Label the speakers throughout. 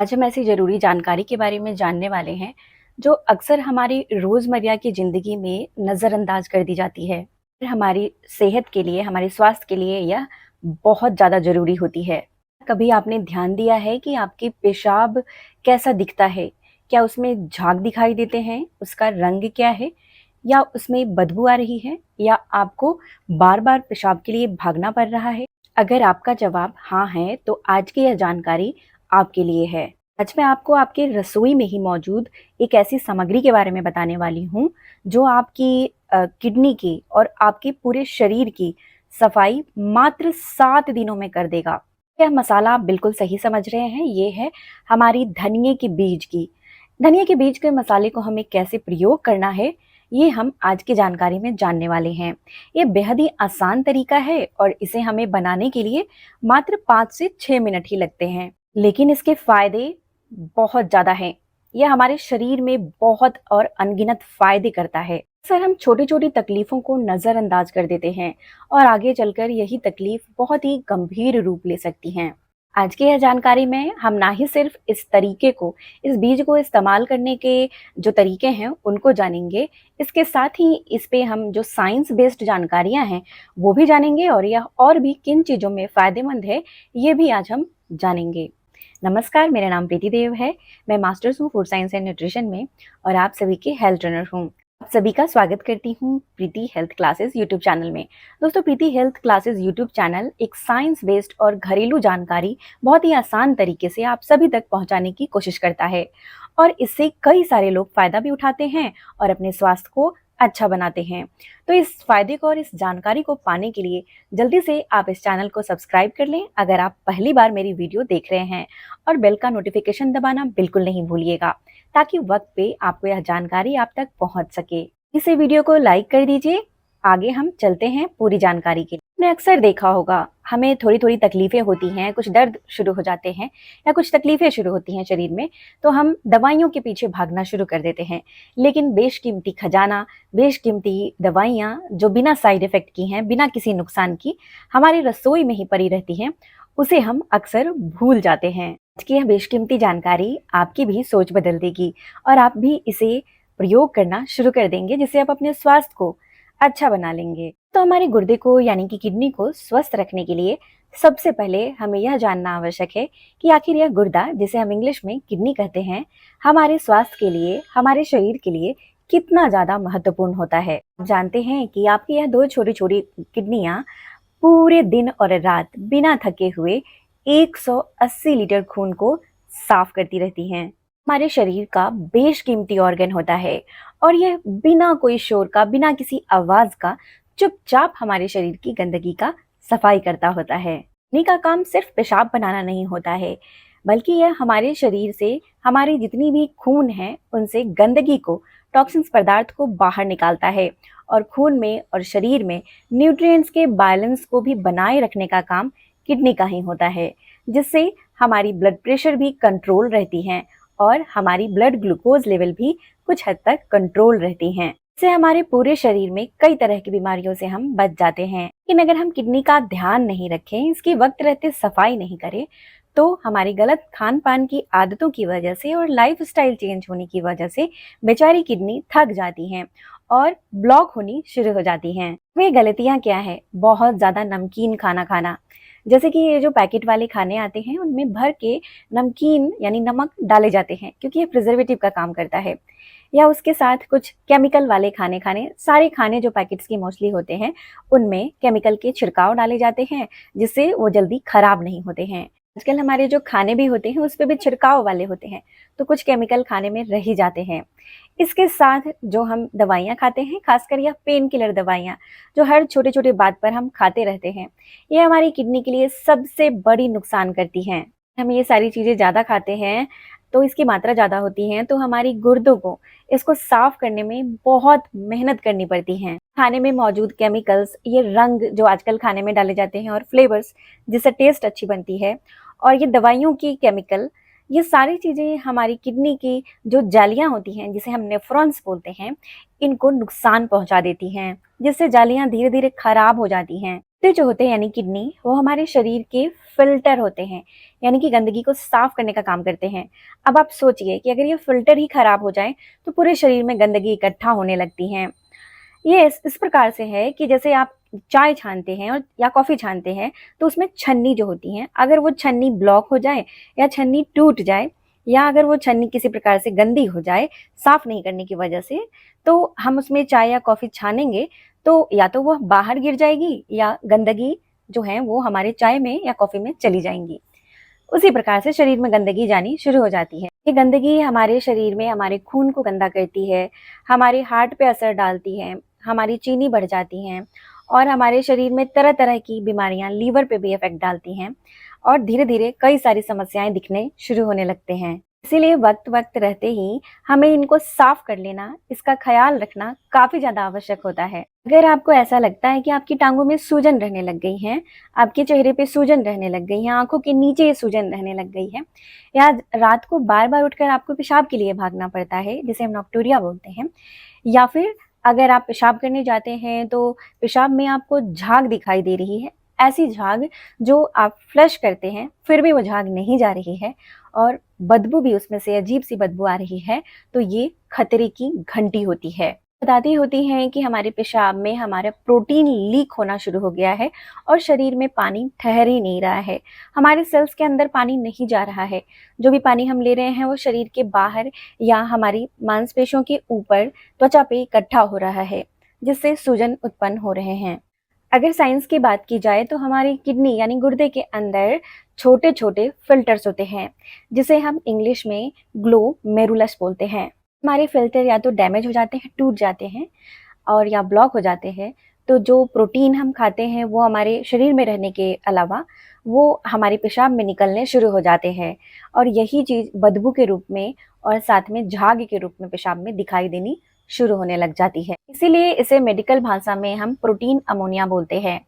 Speaker 1: आज हम ऐसी ज़रूरी जानकारी के बारे में जानने वाले हैं, जो अक्सर हमारी रोज़मर्रा की ज़िंदगी में नज़रअंदाज कर दी जाती है। हमारी सेहत के लिए, हमारे स्वास्थ्य के लिए यह बहुत ज़्यादा ज़रूरी होती है। कभी आपने ध्यान दिया है कि आपके पेशाब कैसा दिखता है? क्या उसमें झाग दिखाई देते हैं? उसका रंग क्या है? या उसमें बदबू आ रही है? या आपको बार-बार पेशाब के लिए भागना पड़ रहा है? अगर आपका जवाब हाँ है, तो आज की यह जानकारी आपके लिए है। आज मैं आपको आपके रसोई में ही मौजूद एक ऐसी सामग्री के बारे में बताने वाली हूँ, जो आपकी किडनी की और आपके पूरे शरीर की सफाई मात्र 7 दिनों में कर देगा। यह मसाला आप बिल्कुल सही समझ रहे हैं, ये है हमारी धनिये के बीज की। धनिये के बीज के मसाले को हमें कैसे प्रयोग करना है, ये हम आज की जानकारी में जानने वाले हैं। ये बेहद ही आसान तरीका है और इसे हमें बनाने के लिए मात्र 5 से 6 मिनट ही लगते हैं। लेकिन इसके फायदे बहुत ज़्यादा हैं। यह हमारे शरीर में बहुत और अनगिनत फायदे करता है। अक्सर हम छोटी-छोटी तकलीफों को नज़रअंदाज कर देते हैं और आगे चलकर यही तकलीफ बहुत ही गंभीर रूप ले सकती हैं। आज की यह जानकारी में हम ना ही सिर्फ इस तरीके को, इस बीज को इस्तेमाल करने के जो तरीके हैं, उनको जानेंगे, इसके साथ ही इस पे हम जो साइंस बेस्ड जानकारियाँ हैं, वो भी जानेंगे और यह और भी किन चीज़ों में फ़ायदेमंद है, ये भी आज हम जानेंगे। नमस्कार, मेरा नाम प्रीति देव है। मैं मास्टर्स हूँ फूड साइंस एंड न्यूट्रिशन में और आप सभी की हेल्थ ट्रेनर हूँ। आप सभी का स्वागत करती हूँ प्रीति हेल्थ क्लासेस यूट्यूब चैनल में। दोस्तों, प्रीति हेल्थ क्लासेस यूट्यूब चैनल एक साइंस बेस्ड और घरेलू जानकारी बहुत ही आसान तरीके से आप सभी तक पहुँचाने की कोशिश करता है और इससे कई सारे लोग फ़ायदा भी उठाते हैं और अपने स्वास्थ्य को अच्छा बनाते हैं। तो इस फ़ायदे को और इस जानकारी को पाने के लिए जल्दी से आप इस चैनल को सब्सक्राइब कर लें अगर आप पहली बार मेरी वीडियो देख रहे हैं, और बेल का नोटिफिकेशन दबाना बिल्कुल नहीं भूलिएगा, ताकि वक्त पे आपको यह जानकारी आप तक पहुंच सके। इसे वीडियो को लाइक कर दीजिए। आगे हम चलते हैं पूरी जानकारी के लिए। आपने अक्सर देखा होगा, हमें थोड़ी-थोड़ी तकलीफ़ें होती हैं, कुछ दर्द शुरू हो जाते हैं या कुछ तकलीफ़ें शुरू होती हैं शरीर में, तो हम दवाइयों के पीछे भागना शुरू कर देते हैं। लेकिन बेशकीमती खजाना, बेशकीमती दवाइयाँ जो बिना साइड इफ़ेक्ट की हैं, बिना किसी नुकसान की, हमारी रसोई में ही पड़ी रहती हैं, उसे हम अक्सर भूल जाते हैं। आज की यह बेशकीमती जानकारी आपकी भी सोच बदल देगी और आप भी इसे प्रयोग करना शुरू कर देंगे, जिससे आप अपने स्वास्थ्य को अच्छा बना लेंगे। तो हमारे गुर्दे को यानी कि किडनी को स्वस्थ रखने के लिए सबसे पहले हमें यह जानना आवश्यक है कि आखिर यह गुर्दा, जिसे हम इंग्लिश में किडनी कहते हैं, हमारे स्वास्थ्य के लिए, हमारे शरीर के लिए कितना ज़्यादा महत्वपूर्ण होता है। आप जानते हैं कि आपकी यह 2 छोटी-छोटी किडनियाँ पूरे दिन और रात बिना थके हुए 180 लीटर खून को साफ करती रहती हैं। हमारे शरीर का बेशकीमती ऑर्गन होता है और यह बिना कोई शोर का, बिना किसी आवाज का चुपचाप हमारे शरीर की गंदगी का सफाई करता होता है। किडनी का काम सिर्फ पेशाब बनाना नहीं होता है, बल्कि यह हमारे शरीर से हमारी जितनी भी खून है, उनसे गंदगी को, टॉक्सिन्स पदार्थ को बाहर निकालता है और खून में और शरीर में न्यूट्रिएंट्स के बैलेंस को भी बनाए रखने का काम किडनी का ही होता है, जिससे हमारी ब्लड प्रेशर भी कंट्रोल रहती है और हमारी ब्लड ग्लूकोज लेवल भी कुछ हद तक कंट्रोल रहती हैं। इससे हमारे पूरे शरीर में कई तरह की बीमारियों से हम बच जाते हैं। लेकिन अगर हम किडनी का ध्यान नहीं रखें, इसकी वक्त रहते सफाई नहीं करें, तो हमारी गलत खान पान की आदतों की वजह से और लाइफस्टाइल चेंज होने की वजह से बेचारी किडनी थक जाती हैं और ब्लॉक होनी शुरू हो जाती हैं। वे गलतियां क्या है? बहुत ज्यादा नमकीन खाना खाना, जैसे कि ये जो पैकेट वाले खाने आते हैं, उनमें भर के नमकीन यानी नमक डाले जाते हैं, क्योंकि ये प्रिजर्वेटिव का काम करता है। या उसके साथ कुछ केमिकल वाले खाने खाने, सारे खाने जो पैकेट्स के मोस्टली होते हैं, उनमें केमिकल के छिड़काव डाले जाते हैं, जिससे वो जल्दी खराब नहीं होते हैं। आजकल हमारे जो खाने भी होते हैं, उस पे भी छिड़काव वाले होते हैं, तो कुछ केमिकल खाने में रह ही जाते हैं। इसके साथ जो हम दवाइयाँ खाते हैं, खासकर यह पेन किलर दवाइयाँ, जो हर छोटे-छोटे बात पर हम खाते रहते हैं, ये हमारी किडनी के लिए सबसे बड़ी नुकसान करती हैं। हम ये सारी चीज़ें ज़्यादा खाते हैं, तो इसकी मात्रा ज़्यादा होती है, तो हमारी गुर्दों को इसको साफ करने में बहुत मेहनत करनी पड़ती है। खाने में मौजूद केमिकल्स, ये रंग जो आजकल खाने में डाले जाते हैं और फ्लेवर्स, जिससे टेस्ट अच्छी बनती है, और ये दवाइयों की केमिकल, ये सारी चीज़ें हमारी किडनी की जो जालियाँ होती हैं, जिसे हम नेफ्रॉन्स बोलते हैं, इनको नुकसान पहुँचा देती हैं, जिससे जालियाँ धीरे-धीरे खराब हो जाती हैं। जो होते हैं यानी किडनी, वो हमारे शरीर के फिल्टर होते हैं, यानी कि गंदगी को साफ करने का काम करते हैं। अब आप सोचिए कि अगर ये फिल्टर ही खराब हो जाए तो पूरे शरीर में गंदगी इकट्ठा होने लगती है। ये इस प्रकार से है कि जैसे आप चाय छानते हैं और या कॉफी छानते हैं, तो उसमें छन्नी जो होती है, अगर वो छन्नी ब्लॉक हो जाए या छन्नी टूट जाए या अगर वो छन्नी किसी प्रकार से गंदी हो जाए साफ नहीं करने की वजह से, तो हम उसमें चाय या कॉफी छानेंगे तो या तो वो बाहर गिर जाएगी या गंदगी जो है वो हमारे चाय में या कॉफी में चली जाएंगी। उसी प्रकार से शरीर में गंदगी जानी शुरू हो जाती है। ये गंदगी हमारे शरीर में हमारे खून को गंदा करती है, हमारे हार्ट पे असर डालती है, हमारी चीनी बढ़ जाती हैं और हमारे शरीर में तरह तरह की बीमारियां, लीवर पे भी इफेक्ट डालती हैं और धीरे धीरे कई सारी समस्याएं दिखने शुरू होने लगते हैं। इसीलिए वक्त वक्त रहते ही हमें इनको साफ कर लेना, इसका ख्याल रखना काफी ज्यादा आवश्यक होता है। अगर आपको ऐसा लगता है कि आपकी टांगों में सूजन रहने लग गई है, आपके चेहरे पे सूजन रहने लग गई है, आंखों के नीचे सूजन रहने लग गई है, या रात को बार बार उठकर आपको पेशाब के लिए भागना पड़ता है जिसे हम नॉक्टूरिया बोलते हैं, या फिर अगर आप पेशाब करने जाते हैं तो पेशाब में आपको झाग दिखाई दे रही है, ऐसी झाग जो आप फ्लश करते हैं फिर भी वो झाग नहीं जा रही है और बदबू भी उसमें से अजीब सी बदबू आ रही है, तो ये खतरे की घंटी होती है। बताती होती हैं कि हमारे पेशाब में हमारा प्रोटीन लीक होना शुरू हो गया है और शरीर में पानी ठहर ही नहीं रहा है, हमारे सेल्स के अंदर पानी नहीं जा रहा है। जो भी पानी हम ले रहे हैं वो शरीर के बाहर या हमारी मांसपेशियों के ऊपर त्वचा पे इकट्ठा हो रहा है, जिससे सूजन उत्पन्न हो रहे हैं। अगर साइंस की बात की जाए तो हमारी किडनी यानी गुर्दे के अंदर छोटे छोटे फिल्टर्स होते हैं, जिसे हम इंग्लिश में ग्लोमेरुलस बोलते हैं। हमारे फिल्टर या तो डैमेज हो जाते हैं, टूट जाते हैं और या ब्लॉक हो जाते हैं, तो जो प्रोटीन हम खाते हैं वो हमारे शरीर में रहने के अलावा वो हमारे पेशाब में निकलने शुरू हो जाते हैं और यही चीज़ बदबू के रूप में और साथ में झाग के रूप में पेशाब में दिखाई देनी शुरू होने लग जाती है। इसीलिए इसे मेडिकल भाषा में हम प्रोटीन अमोनिया बोलते हैं।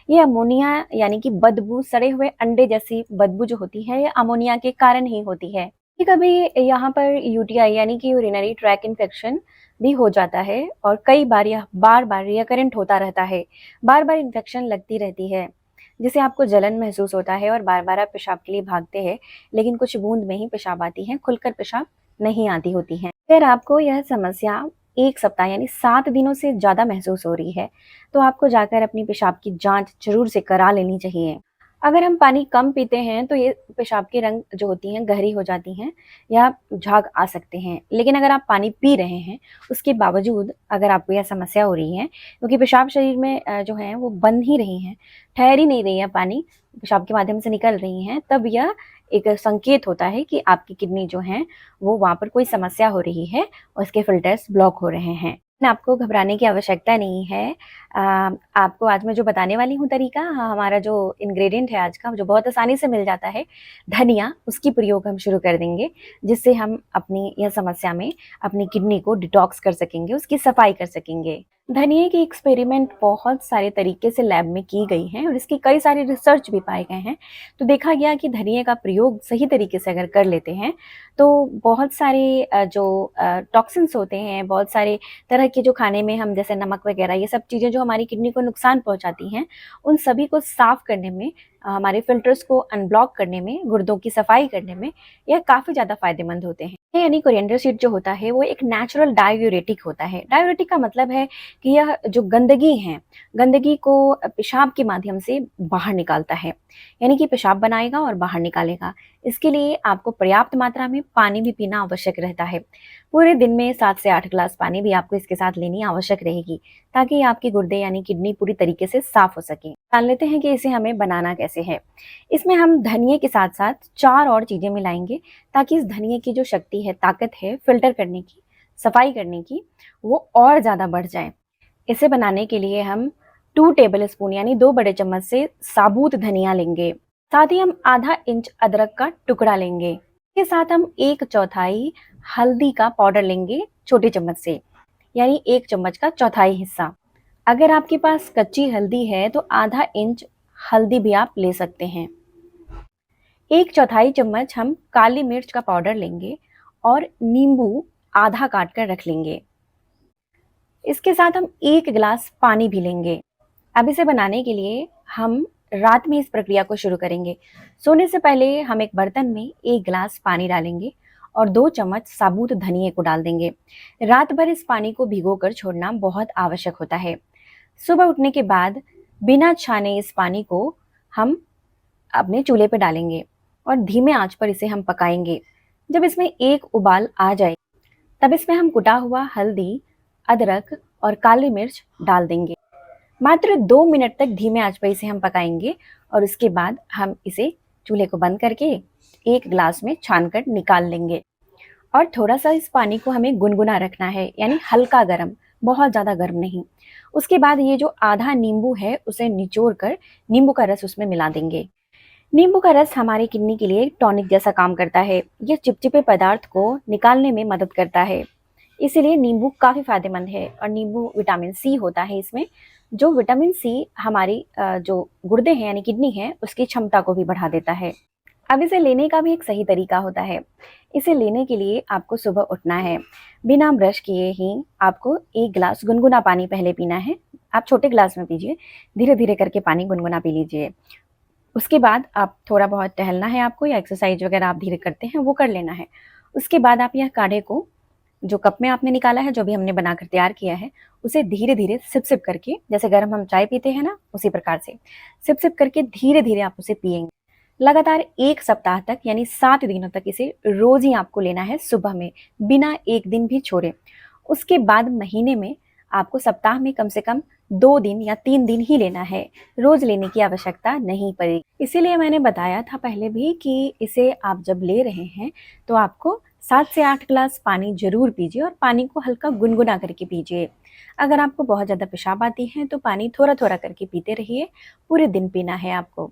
Speaker 1: ये अमोनिया यानी कि बदबू, सड़े हुए अंडे जैसी बदबू जो होती है, ये अमोनिया के कारण ही होती है। कभी यहाँ पर यूटीआई यानी कि यूरिनरी ट्रैक इन्फेक्शन भी हो जाता है और कई बार यह बार बार रिकरेंट होता रहता है, बार बार इन्फेक्शन लगती रहती है, जिससे आपको जलन महसूस होता है और बार बार आप पेशाब के लिए भागते हैं, लेकिन कुछ बूंद में ही पेशाब आती है, खुलकर पेशाब नहीं आती होती है। अगर आपको यह समस्या 1 सप्ताह यानी 7 दिनों से ज़्यादा महसूस हो रही है, तो आपको जाकर अपनी पेशाब की जांच ज़रूर से करा लेनी चाहिए। अगर हम पानी कम पीते हैं तो ये पेशाब के रंग जो होती हैं गहरी हो जाती हैं या झाग आ सकते हैं। लेकिन अगर आप पानी पी रहे हैं उसके बावजूद अगर आपको यह समस्या हो रही है, क्योंकि पेशाब शरीर में जो है वो बंद ही रही हैं, ठहर ही नहीं रही है, पानी पेशाब के माध्यम से निकल रही हैं, तब यह एक संकेत होता है कि आपकी किडनी जो है वो वहाँ पर कोई समस्या हो रही है और इसके फिल्टर्स ब्लॉक हो रहे हैं। आपको घबराने की आवश्यकता नहीं है। आपको आज मैं जो बताने वाली हूँ तरीका, हमारा जो इंग्रेडिएंट है आज का, जो बहुत आसानी से मिल जाता है, धनिया, उसकी प्रयोग हम शुरू कर देंगे, जिससे हम अपनी यह समस्या में अपनी किडनी को डिटॉक्स कर सकेंगे, उसकी सफाई कर सकेंगे। धनिया की एक्सपेरिमेंट बहुत सारे तरीके से लैब में की गई हैं और इसकी कई सारे रिसर्च भी पाए गए हैं। तो देखा गया कि धनिया का प्रयोग सही तरीके से अगर कर लेते हैं तो बहुत सारे जो टॉक्सिन्स होते हैं, बहुत सारे तरह के जो खाने में हम जैसे नमक वगैरह, ये सब चीज़ें जो हमारी किडनी को नुकसान पहुंचाती हैं, उन सभी को साफ करने में, हमारे फिल्टर्स को अनब्लॉक करने में, गुर्दों की सफाई करने में यह काफ़ी ज़्यादा फायदेमंद होते हैं। यानी कोरिएंडर सीड जो होता है वो एक नेचुरल डायूरेटिक होता है। डायूरेटिक का मतलब है कि यह जो गंदगी है, गंदगी को पेशाब के माध्यम से बाहर निकालता है, यानी कि पेशाब बनाएगा और बाहर निकालेगा। इसके लिए आपको पर्याप्त मात्रा में पानी भी पीना आवश्यक रहता है। पूरे दिन में 7 से 8 ग्लास पानी भी आपको इसके साथ लेनी आवश्यक रहेगी, ताकि आपके गुर्दे यानी किडनी पूरी तरीके से साफ हो सके। जान लेते हैं कि इसे हमें बनाना कैसे है। इसमें हम धनिये के साथ साथ 4 और चीज़ें मिलाएंगे, ताकि इस धनिये की जो शक्ति है, ताकत है फिल्टर करने की, सफाई करने की, वो और ज़्यादा बढ़ जाए। इसे बनाने के लिए हम 2 टेबल स्पून यानी 2 बड़े चम्मच से साबुत धनिया लेंगे। साथ ही हम आधा इंच अदरक का टुकड़ा लेंगे। इसके साथ हम 1/4 हल्दी का पाउडर लेंगे छोटे चम्मच से, यानी 1 चम्मच का चौथाई हिस्सा। अगर आपके पास कच्ची हल्दी है तो आधा इंच हल्दी भी आप ले सकते हैं। 1/4 चम्मच हम काली मिर्च का पाउडर लेंगे और नींबू आधा काट कर रख लेंगे। इसके साथ हम 1 गिलास पानी भी लेंगे। अब इसे बनाने के लिए हम रात में इस प्रक्रिया को शुरू करेंगे। सोने से पहले हम एक बर्तन में 1 गिलास पानी डालेंगे और 2 चम्मच साबुत धनिये को डाल देंगे। रात भर इस पानी को भिगोकर छोड़ना बहुत आवश्यक होता है। सुबह उठने के बाद बिना छाने इस पानी को हम अपने चूल्हे पे डालेंगे और धीमे आंच पर इसे हम पकाएंगे। जब इसमें एक उबाल आ जाए तब इसमें हम कुटा हुआ हल्दी, अदरक और काली मिर्च डाल देंगे। मात्र 2 मिनट तक धीमे आंच पर इसे हम पकाएंगे और उसके बाद हम इसे चूल्हे को बंद करके एक गिलास में छानकर निकाल लेंगे। और थोड़ा-सा इस पानी को हमें गुनगुना रखना है, यानी हल्का गरम, बहुत ज़्यादा गर्म नहीं। उसके बाद ये जो आधा नींबू है उसे निचोड़ कर नींबू का रस उसमें मिला देंगे। नींबू का रस हमारी किडनी के लिए टॉनिक जैसा काम करता है। ये चिपचिपे पदार्थ को निकालने में मदद करता है। इसीलिए नींबू काफ़ी फ़ायदेमंद है और नींबू विटामिन सी होता है इसमें, जो विटामिन सी हमारी जो गुर्दे हैं यानी किडनी है उसकी क्षमता को भी बढ़ा देता है। अब इसे लेने का भी एक सही तरीका होता है। इसे लेने के लिए आपको सुबह उठना है। बिना ब्रश किए ही आपको 1 गिलास गुनगुना पानी पहले पीना है। आप छोटे गिलास में पीजिए, धीरे-धीरे करके पानी गुनगुना पी लीजिए। उसके बाद आप थोड़ा बहुत टहलना है आपको या एक्सरसाइज वगैरह आप धीरे करते हैं वो कर लेना है। उसके बाद आप यह काढ़े को जो कप में आपने निकाला है, जो भी हमने बनाकर तैयार किया है, उसे धीरे-धीरे सिप-सिप करके, जैसे गरम हम चाय पीते हैं ना, उसी प्रकार से सिप-सिप करके धीरे-धीरे आप उसे पिएँगे। लगातार 1 सप्ताह तक यानी 7 दिनों तक इसे रोज़ ही आपको लेना है सुबह में, बिना 1 दिन भी छोड़े। उसके बाद महीने में आपको सप्ताह में कम से कम 2 दिन या 3 दिन ही लेना है, रोज़ लेने की आवश्यकता नहीं पड़ेगी। इसीलिए मैंने बताया था पहले भी कि इसे आप जब ले रहे हैं तो आपको 7 से 8 ग्लास पानी ज़रूर पीजिए और पानी को हल्का गुनगुना करके पीजिए। अगर आपको बहुत ज़्यादा पेशाब आती है तो पानी थोड़ा-थोड़ा करके पीते रहिए, पूरे दिन पीना है आपको।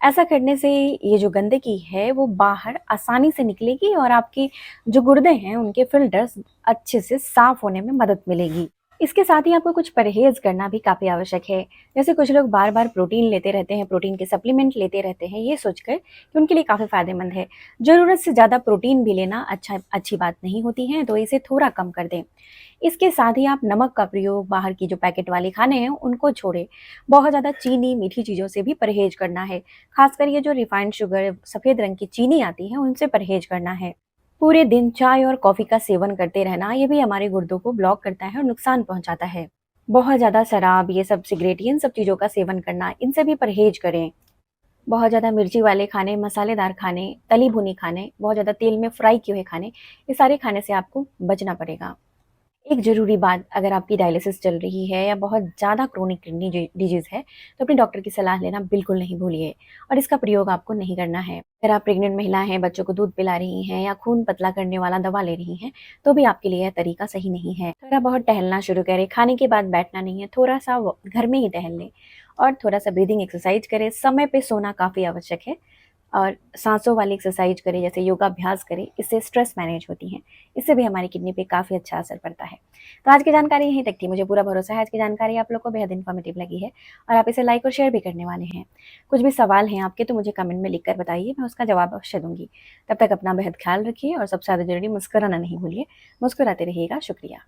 Speaker 1: ऐसा करने से ये जो गंदगी है वो बाहर आसानी से निकलेगी और आपके जो गुर्दे हैं उनके फिल्टर्स अच्छे से साफ होने में मदद मिलेगी। इसके साथ ही आपको कुछ परहेज़ करना भी काफ़ी आवश्यक है। जैसे कुछ लोग बार-बार प्रोटीन लेते रहते हैं, प्रोटीन के सप्लीमेंट लेते रहते हैं, ये सोचकर कि उनके लिए काफ़ी फ़ायदेमंद है। ज़रूरत से ज़्यादा प्रोटीन भी लेना अच्छी बात नहीं होती है, तो इसे थोड़ा कम कर दें। इसके साथ ही आप नमक का प्रयोग, बाहर की जो पैकेट वाले खाने हैं उनको छोड़ें। बहुत ज़्यादा चीनी, मीठी चीज़ों से भी परहेज़ करना है। ख़ासकर ये जो रिफाइंड शुगर, सफ़ेद रंग की चीनी आती है, उनसे परहेज़ करना है। पूरे दिन चाय और कॉफ़ी का सेवन करते रहना, ये भी हमारे गुर्दों को ब्लॉक करता है और नुकसान पहुँचाता है। बहुत ज़्यादा शराब, ये सब सिगरेट, इन सब चीज़ों का सेवन करना, इनसे भी परहेज़ करें। बहुत ज़्यादा मिर्ची वाले खाने, मसालेदार खाने, तली-भुनी खाने, बहुत ज़्यादा तेल में फ्राई किए हुए खाने, ये सारे खाने से आपको बचना पड़ेगा। एक ज़रूरी बात, अगर आपकी डायलिसिस चल रही है या बहुत ज़्यादा क्रोनिक किडनी डिजीज़ है, तो अपने डॉक्टर की सलाह लेना बिल्कुल नहीं भूलिए और इसका प्रयोग आपको नहीं करना है। अगर आप प्रेग्नेंट महिला हैं, बच्चों को दूध पिला रही हैं या खून पतला करने वाला दवा ले रही हैं, तो भी आपके लिए यह तरीका सही नहीं है। थोड़ा बहुत टहलना शुरू करें, खाने के बाद बैठना नहीं है, थोड़ा-सा घर में ही टहल लें और थोड़ा-सा ब्रीदिंग एक्सरसाइज करें। समय पे सोना काफ़ी आवश्यक है और साँसों वाली एक्सरसाइज करें, जैसे योगाभ्यास करें, इससे स्ट्रेस मैनेज होती हैं। इससे भी हमारी किडनी पे काफ़ी अच्छा असर पड़ता है। तो आज की जानकारी यहीं तक थी। मुझे पूरा भरोसा है आज की जानकारी आप लोग को बेहद इन्फॉर्मेटिव लगी है और आप इसे लाइक और शेयर भी करने वाले हैं। कुछ भी सवाल हैं आपके तो मुझे कमेंट में लिख कर बताइए, मैं उसका जवाब अवश्य दूँगी। तब तक अपना बेहद ख्याल रखिए और सबसे ज़्यादा ज़रूरी मुस्कुराना नहीं भूलिए। मुस्कुराते रहिएगा। शुक्रिया।